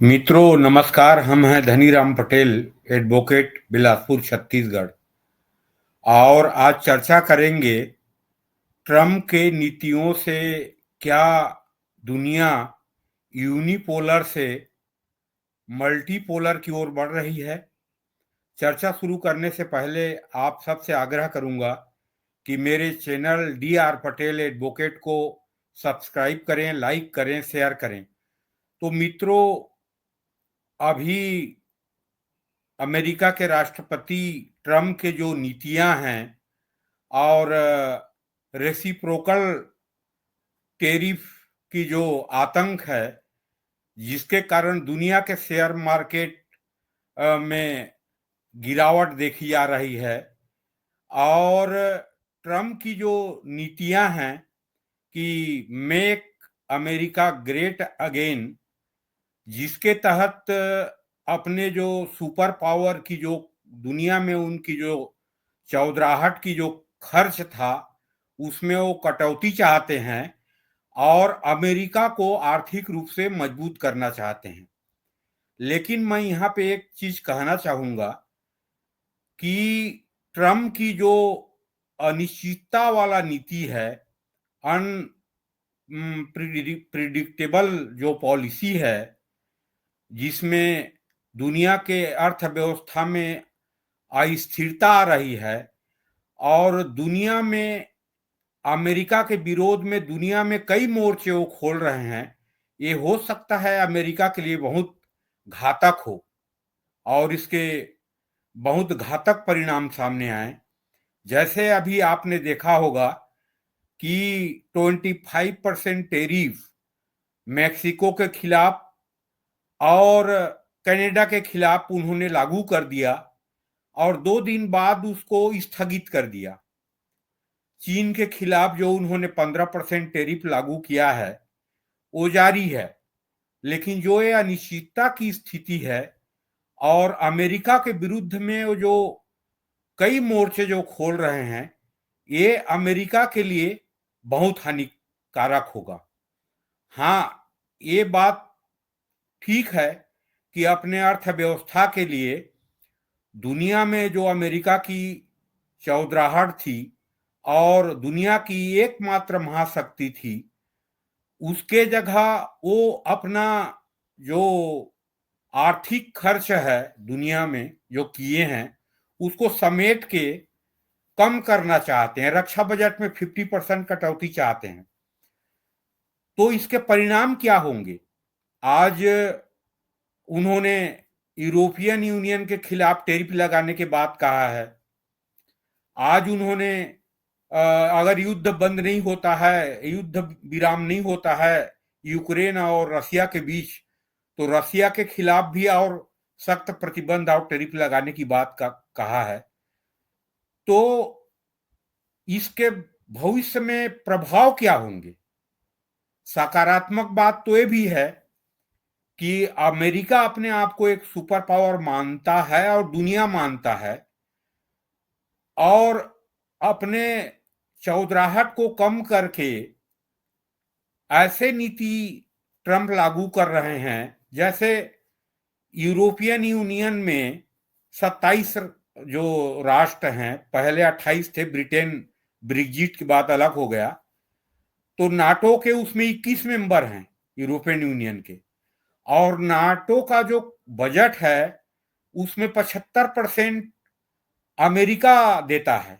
मित्रों नमस्कार। हम हैं धनीराम पटेल, एडवोकेट, बिलासपुर छत्तीसगढ़। और आज चर्चा करेंगे ट्रम्प के नीतियों से क्या दुनिया यूनिपोलर से मल्टीपोलर की ओर बढ़ रही है। चर्चा शुरू करने से पहले आप सबसे आग्रह करूंगा कि मेरे चैनल DR पटेल एडवोकेट को सब्सक्राइब करें, लाइक करें, शेयर करें। तो मित्रों, अभी अमेरिका के राष्ट्रपति ट्रम्प के जो नीतियां हैं और रेसिप्रोकल टेरिफ की जो आतंक है, जिसके कारण दुनिया के शेयर मार्केट में गिरावट देखी जा रही है, और ट्रम्प की जो नीतियां हैं कि मेक अमेरिका ग्रेट अगेन, जिसके तहत अपने जो सुपर पावर की जो दुनिया में उनकी जो चौधराहट की जो खर्च था उसमें वो कटौती चाहते हैं और अमेरिका को आर्थिक रूप से मजबूत करना चाहते हैं। लेकिन मैं यहाँ पे एक चीज कहना चाहूंगा कि ट्रम्प की जो अनिश्चितता वाला नीति है, प्रिडिक्टेबल जो पॉलिसी है, जिसमें दुनिया के अर्थव्यवस्था में अस्थिरता आ रही है और दुनिया में अमेरिका के विरोध में दुनिया में कई मोर्चे वो खोल रहे हैं, ये हो सकता है अमेरिका के लिए बहुत घातक हो और इसके बहुत घातक परिणाम सामने आए। जैसे अभी आपने देखा होगा कि 25% टेरिफ मैक्सिको के खिलाफ और कनाडा के खिलाफ उन्होंने लागू कर दिया और 2 दिन बाद उसको स्थगित कर दिया। चीन के खिलाफ जो उन्होंने 15% टेरिफ लागू किया है वो जारी है। लेकिन जो ये अनिश्चितता की स्थिति है और अमेरिका के विरुद्ध में वो जो कई मोर्चे जो खोल रहे हैं, ये अमेरिका के लिए बहुत हानिकारक होगा। हाँ, ये बात ठीक है कि अपने अर्थव्यवस्था के लिए दुनिया में जो अमेरिका की चौधराहट थी और दुनिया की एकमात्र महाशक्ति थी, उसके जगह वो अपना जो आर्थिक खर्च है दुनिया में जो किए हैं उसको समेट के कम करना चाहते हैं। रक्षा बजट में 50% कटौती चाहते हैं। तो इसके परिणाम क्या होंगे? आज उन्होंने यूरोपियन यूनियन के खिलाफ टैरिफ लगाने के बाद कहा है। आज उन्होंने अगर युद्ध बंद नहीं होता है, युद्ध विराम नहीं होता है यूक्रेन और रसिया के बीच, तो रसिया के खिलाफ भी और सख्त प्रतिबंध और टैरिफ लगाने की बात कहा है। तो इसके भविष्य में प्रभाव क्या होंगे? सकारात्मक बात तो ये भी है कि अमेरिका अपने आप को एक सुपर पावर मानता है और दुनिया मानता है और अपने चौधराहट को कम करके ऐसे नीति ट्रम्प लागू कर रहे हैं जैसे यूरोपियन यूनियन में 27 जो राष्ट्र हैं, पहले 28 थे, ब्रिटेन ब्रेग्जिट के बाद अलग हो गया, तो नाटो के उसमें 21 मेंबर हैं यूरोपियन यूनियन के, और नाटो का जो बजट है उसमें 75% अमेरिका देता है।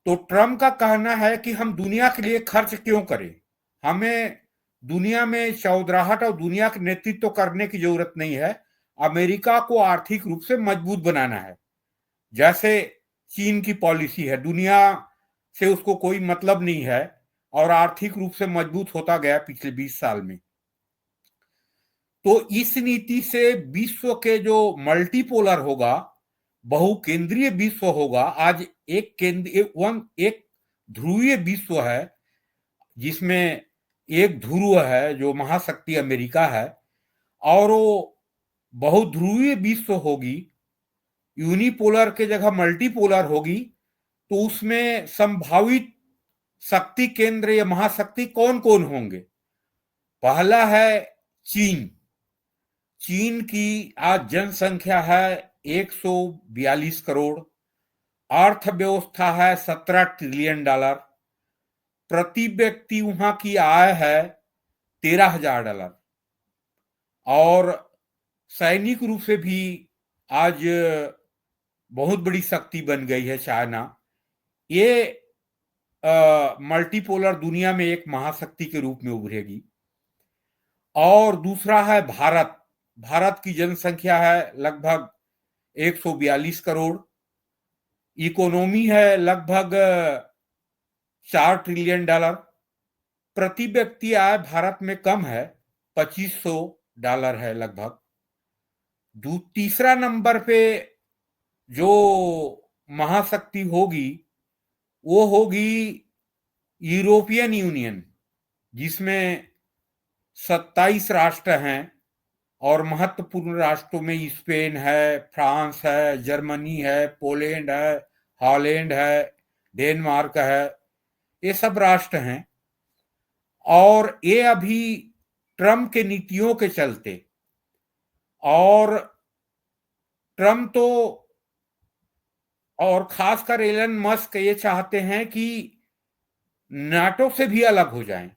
तो ट्रम्प का कहना है कि हम दुनिया के लिए खर्च क्यों करें, हमें दुनिया में चौधराहट और दुनिया का नेतृत्व करने की जरूरत नहीं है, अमेरिका को आर्थिक रूप से मजबूत बनाना है। जैसे चीन की पॉलिसी है, दुनिया से उसको कोई मतलब नहीं है और आर्थिक रूप से मजबूत होता गया पिछले 20 साल में। तो इस नीति से विश्व के जो मल्टीपोलर होगा, बहुकेंद्रीय विश्व होगा। आज एक ध्रुवीय विश्व है जिसमें एक ध्रुव है जो महाशक्ति अमेरिका है, और वो बहुध्रुवीय विश्व होगी, यूनिपोलर के जगह मल्टीपोलर होगी। तो उसमें संभावित शक्ति केंद्र या महाशक्ति कौन कौन होंगे? पहला है चीन। चीन की आज जनसंख्या है 142 करोड़, अर्थव्यवस्था है $17 ट्रिलियन, प्रति व्यक्ति वहां की आय है $13,000, और सैनिक रूप से भी आज बहुत बड़ी शक्ति बन गई है चाइना। ये मल्टीपोलर दुनिया में एक महाशक्ति के रूप में उभरेगी। और दूसरा है भारत। भारत की जनसंख्या है लगभग 142 करोड़, इकोनॉमी है लगभग $4 ट्रिलियन, प्रति व्यक्ति आय भारत में कम है, $2500 है लगभग। तीसरा नंबर पे जो महाशक्ति होगी वो होगी यूरोपियन यूनियन, जिसमें 27 राष्ट्र हैं, और महत्वपूर्ण राष्ट्रों में स्पेन है, फ्रांस है, जर्मनी है, पोलैंड है, हॉलैंड है, डेनमार्क है, ये सब राष्ट्र हैं। और ये अभी ट्रम्प के नीतियों के चलते, और ट्रम्प तो और खासकर एलन मस्क ये चाहते हैं कि नाटो से भी अलग हो जाएं,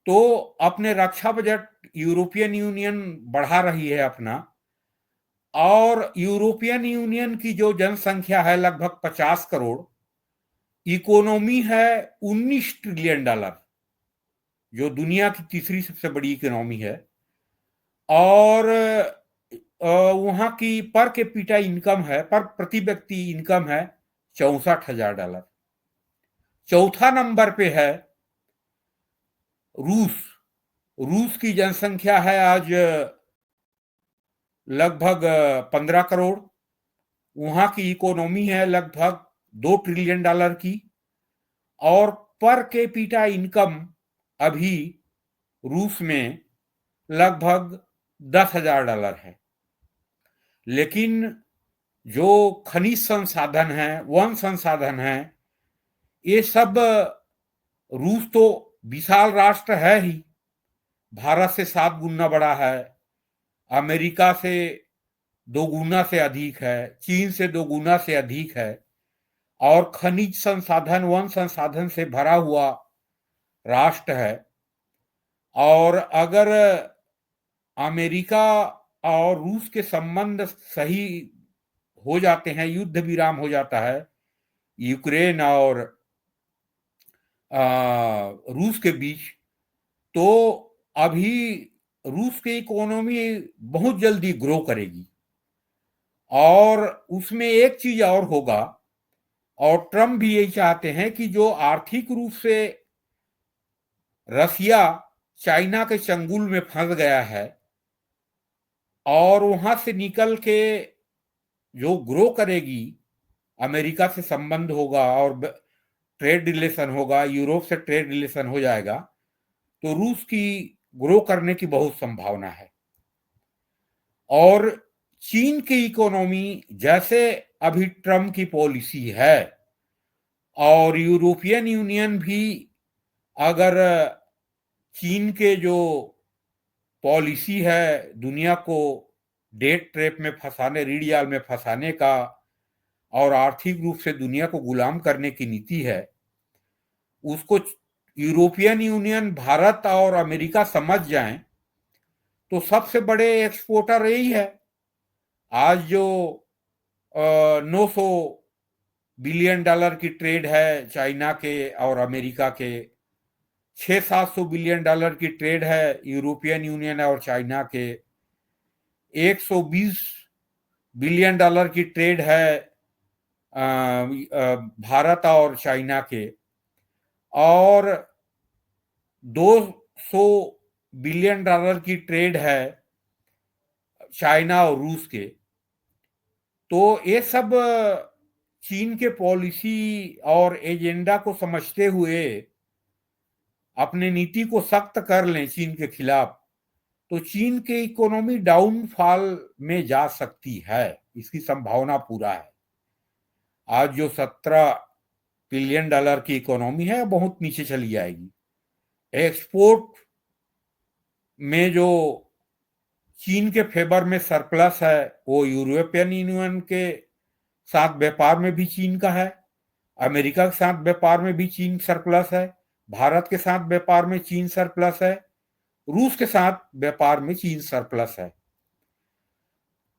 तो अपने रक्षा बजट यूरोपियन यूनियन बढ़ा रही है अपना, और यूरोपियन यूनियन की जो जनसंख्या है लगभग 50 करोड़, इकोनॉमी है $19 ट्रिलियन, जो दुनिया की तीसरी सबसे बड़ी इकोनॉमी है, और वहां की पर कैपिटा इनकम है, पर प्रति व्यक्ति इनकम है $64,000। चौथा नंबर पे है रूस। रूस की जनसंख्या है आज लगभग 15 करोड़, वहां की इकोनॉमी है लगभग $2 ट्रिलियन की, और पर कैपिटा इनकम अभी रूस में लगभग $10,000 है। लेकिन जो खनिज संसाधन है, वन संसाधन है, ये सब, रूस तो विशाल राष्ट्र है ही, भारत से 7 गुना बड़ा है, अमेरिका से 2 गुना से अधिक है, चीन से 2 गुना से अधिक है, और खनिज संसाधन, वन संसाधन से भरा हुआ राष्ट्र है। और अगर अमेरिका और रूस के संबंध सही हो जाते हैं, युद्ध विराम हो जाता है यूक्रेन और रूस के बीच, तो अभी रूस की इकोनॉमी बहुत जल्दी ग्रो करेगी। और उसमें एक चीज और होगा, और ट्रम्प भी यही चाहते हैं कि जो आर्थिक रूप से रसिया चाइना के चंगुल में फंस गया है, और वहां से निकल के जो ग्रो करेगी, अमेरिका से संबंध होगा और ट्रेड रिलेशन होगा, यूरोप से ट्रेड रिलेशन हो जाएगा, तो रूस की ग्रो करने की बहुत संभावना है। और चीन की इकोनॉमी जैसे अभी ट्रम्प की पॉलिसी है, और यूरोपियन यूनियन भी अगर चीन के जो पॉलिसी है दुनिया को डेट ट्रैप में फंसाने, ऋण जाल में फंसाने का, और आर्थिक रूप से दुनिया को गुलाम करने की नीति है, उसको यूरोपियन यूनियन, भारत और अमेरिका समझ जाएं, तो सबसे बड़े एक्सपोर्टर यही है। आज जो $900 बिलियन की ट्रेड है चाइना के और अमेरिका के, $600-700 बिलियन की ट्रेड है यूरोपियन यूनियन और चाइना के, $120 बिलियन की ट्रेड है भारत और चाइना के, और $200 बिलियन की ट्रेड है चाइना और रूस के। तो ये सब चीन के पॉलिसी और एजेंडा को समझते हुए अपने नीति को सख्त कर लें चीन के खिलाफ, तो चीन की इकोनॉमी डाउनफॉल में जा सकती है, इसकी संभावना पूरा है। आज जो $17 ट्रिलियन की इकोनॉमी है बहुत नीचे चली जाएगी। एक्सपोर्ट में जो चीन के फेवर में सरप्लस है, वो यूरोपियन यूनियन के साथ व्यापार में भी चीन का है, अमेरिका के साथ व्यापार में भी चीन सरप्लस है, भारत के साथ व्यापार में चीन सरप्लस है, रूस के साथ व्यापार में चीन सरप्लस है।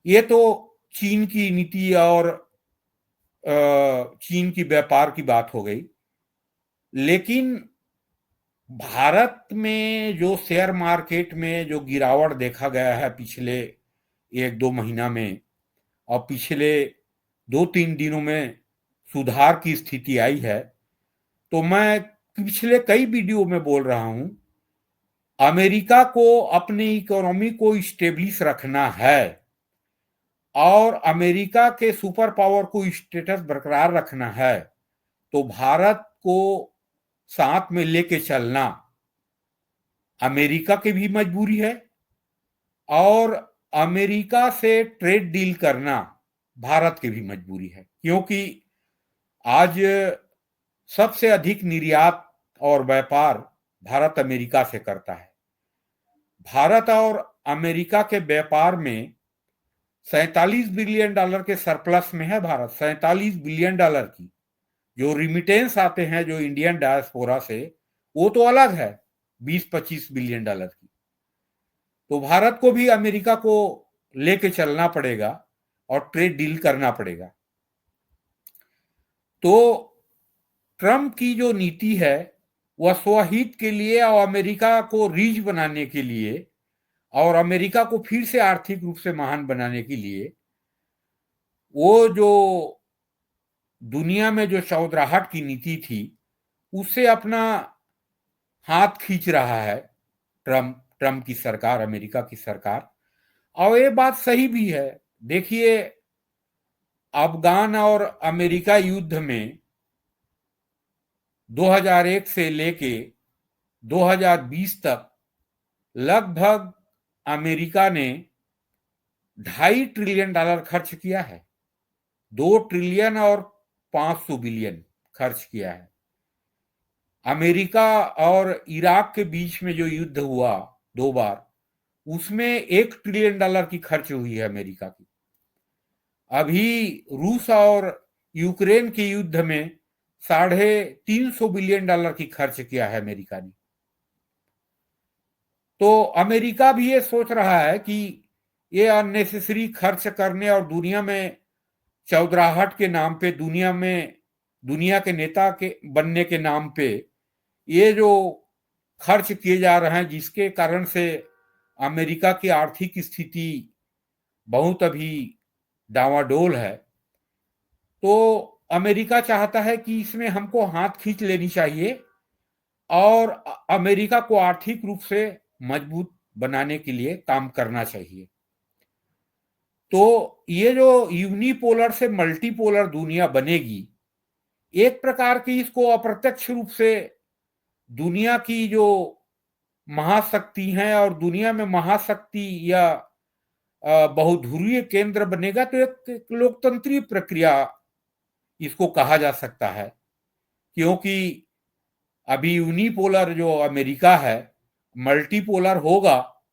ये तो चीन की नीति और चीन की व्यापार की बात हो गई। लेकिन भारत में जो शेयर मार्केट में जो गिरावट देखा गया है पिछले 1-2 महीना में, और पिछले 2-3 दिनों में सुधार की स्थिति आई है, तो मैं पिछले कई वीडियो में बोल रहा हूं, अमेरिका को अपनी इकोनॉमी को स्टेब्लिश रखना है और अमेरिका के सुपर पावर को स्टेटस बरकरार रखना है, तो भारत को साथ में लेके चलना अमेरिका की भी मजबूरी है और अमेरिका से ट्रेड डील करना भारत की भी मजबूरी है, क्योंकि आज सबसे अधिक निर्यात और व्यापार भारत अमेरिका से करता है। भारत और अमेरिका के व्यापार में $47 बिलियन के सरप्लस में है भारत। $47 बिलियन की जो रिमिटेंस आते हैं जो इंडियन डायस्पोरा से, वो तो अलग है 20-25 बिलियन की। तो भारत को भी अमेरिका को लेके चलना पड़ेगा और ट्रेड डील करना पड़ेगा। तो ट्रम्प की जो नीति है वह स्वहित के लिए और अमेरिका को रिच बनाने के लिए और अमेरिका को फिर से आर्थिक रूप से महान बनाने के लिए, वो जो दुनिया में जो चौधराहट की नीति थी उससे अपना हाथ खींच रहा है ट्रम्प की सरकार, अमेरिका की सरकार। और ये बात सही भी है। देखिए, अफगान और अमेरिका युद्ध में 2001 से लेके 2020 तक लगभग अमेरिका ने $2.5 ट्रिलियन खर्च किया है। 2 ट्रिलियन और 500 बिलियन खर्च किया है। अमेरिका और इराक के बीच में जो युद्ध हुआ 2 बार, उसमें $1 ट्रिलियन की खर्च हुई है अमेरिका की। अभी रूस और यूक्रेन के युद्ध में $350 बिलियन की खर्च किया है अमेरिका ने। तो अमेरिका भी ये सोच रहा है कि ये अननेसेसरी खर्च करने और दुनिया में चौधराहट के नाम पे, दुनिया के नेता के बनने के नाम पे ये जो खर्च किए जा रहे हैं, जिसके कारण से अमेरिका की आर्थिक स्थिति बहुत अभी डावाडोल है, तो अमेरिका चाहता है कि इसमें हमको हाथ खींच लेनी चाहिए और अमेरिका को आर्थिक रूप से मजबूत बनाने के लिए काम करना चाहिए। तो ये जो यूनिपोलर से मल्टीपोलर दुनिया बनेगी, एक प्रकार की इसको अप्रत्यक्ष रूप से दुनिया की जो महाशक्ति हैं और दुनिया में महाशक्ति या बहुध्रुवीय केंद्र बनेगा, तो एक लोकतंत्रीय प्रक्रिया इसको कहा जा सकता है। क्योंकि अभी यूनिपोलर जो अमेरिका है, मल्टीपोलर होगा,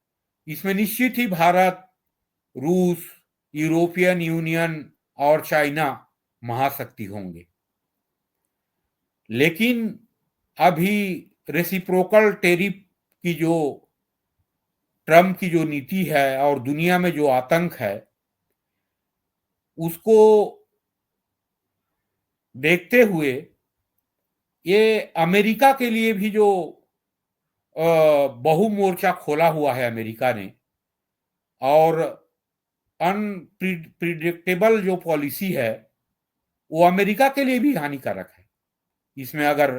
इसमें निश्चित ही भारत, रूस, यूरोपियन यूनियन और चाइना महाशक्ति होंगे। लेकिन अभी रेसिप्रोकल टेरिफ की जो ट्रम्प की जो नीति है और दुनिया में जो आतंक है, उसको देखते हुए ये अमेरिका के लिए भी जो बहुमोर्चा खोला हुआ है अमेरिका ने, और अनप्रिडिक्टेबल जो पॉलिसी है वो अमेरिका के लिए भी हानिकारक है, इसमें अगर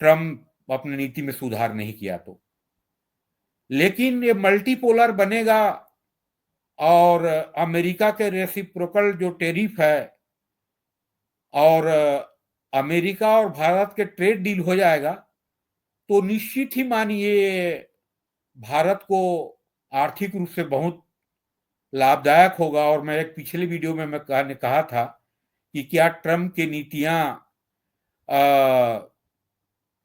ट्रम्प अपनी नीति में सुधार नहीं किया तो। लेकिन ये मल्टीपोलर बनेगा और अमेरिका के रेसिप्रोकल जो टेरिफ है और अमेरिका और भारत के ट्रेड डील हो जाएगा, तो निश्चित ही मानिए भारत को आर्थिक रूप से बहुत लाभदायक होगा। और मैं एक पिछले वीडियो में मैंने कहा था कि क्या ट्रम्प की नीतियां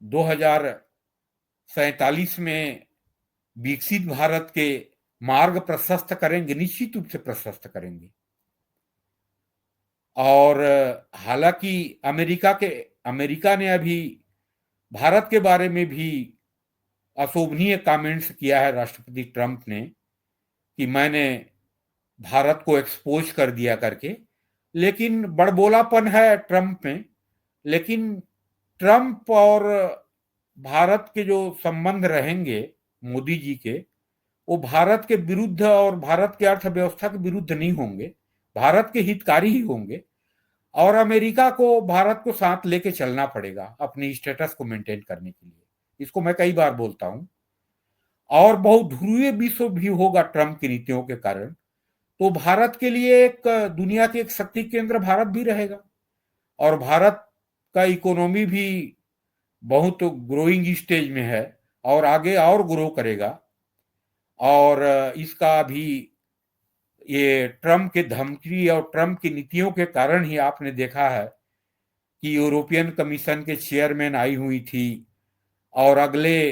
2047 में विकसित भारत के मार्ग प्रशस्त करेंगे, निश्चित रूप से प्रशस्त करेंगे। और हालांकि अमेरिका ने अभी भारत के बारे में भी अशोभनीय कमेंट्स किया है राष्ट्रपति ट्रंप ने, कि मैंने भारत को एक्सपोज कर दिया करके। लेकिन बड़बोलापन है ट्रंप में। लेकिन ट्रंप और भारत के जो संबंध रहेंगे मोदी जी के, वो भारत के विरुद्ध और भारत की अर्थव्यवस्था के विरुद्ध नहीं होंगे, भारत के हितकारी ही होंगे। और अमेरिका को भारत को साथ लेके चलना पड़ेगा अपनी स्टेटस को मेंटेन करने के लिए। इसको मैं कई बार बोलता हूं। और बहुध्रुवीय विश्व भी होगा ट्रंप की नीतियों के कारण, तो भारत के लिए एक दुनिया के एक शक्ति केंद्र भारत भी रहेगा। और भारत का इकोनॉमी भी बहुत ग्रोइंग स्टेज में है और आगे और ग्रो करेगा। और इसका भी ये ट्रंप के धमकी और ट्रंप की नीतियों के कारण ही आपने देखा है कि यूरोपियन कमीशन के चेयरमैन आई हुई थी, और अगले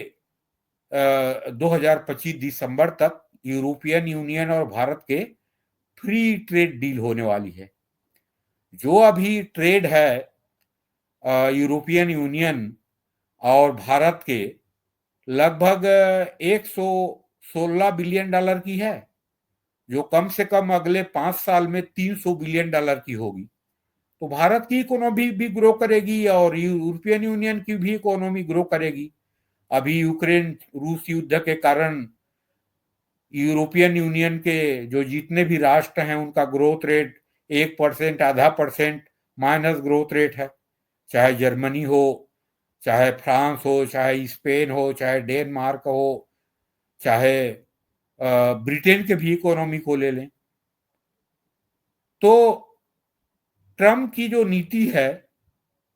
2025 दिसंबर तक यूरोपियन यूनियन और भारत के फ्री ट्रेड डील होने वाली है। जो अभी ट्रेड है यूरोपियन यूनियन और भारत के, लगभग 116 बिलियन डॉलर की है, जो कम से कम अगले 5 साल में 300 बिलियन डॉलर की होगी। तो भारत की इकोनॉमी भी ग्रो करेगी और यूरोपियन यूनियन की भी इकोनॉमी ग्रो करेगी। अभी यूक्रेन रूस युद्ध के कारण यूरोपियन यूनियन के जो जितने भी राष्ट्र हैं उनका ग्रोथ रेट 1%, आधा % माइनस ग्रोथ रेट है। चाहे जर्मनी हो, चाहे फ्रांस हो, चाहे स्पेन हो, चाहे डेनमार्क हो, चाहे ब्रिटेन के भी इकोनॉमी को ले लें। तो ट्रम्प की जो नीति है,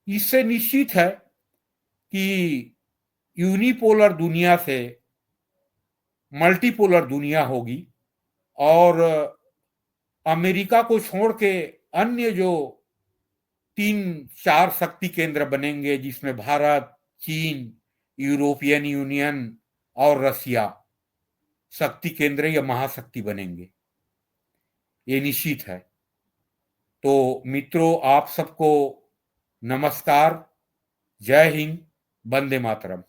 इससे निश्चित है कि यूनिपोलर दुनिया से मल्टीपोलर दुनिया होगी। और अमेरिका को छोड़ के अन्य जो 3-4 शक्ति केंद्र बनेंगे, जिसमें भारत, चीन, यूरोपियन यूनियन और रसिया शक्ति केंद्र या महाशक्ति बनेंगे, ये निश्चित है। तो मित्रों, आप सबको नमस्कार, जय हिंद, वंदे मातरम।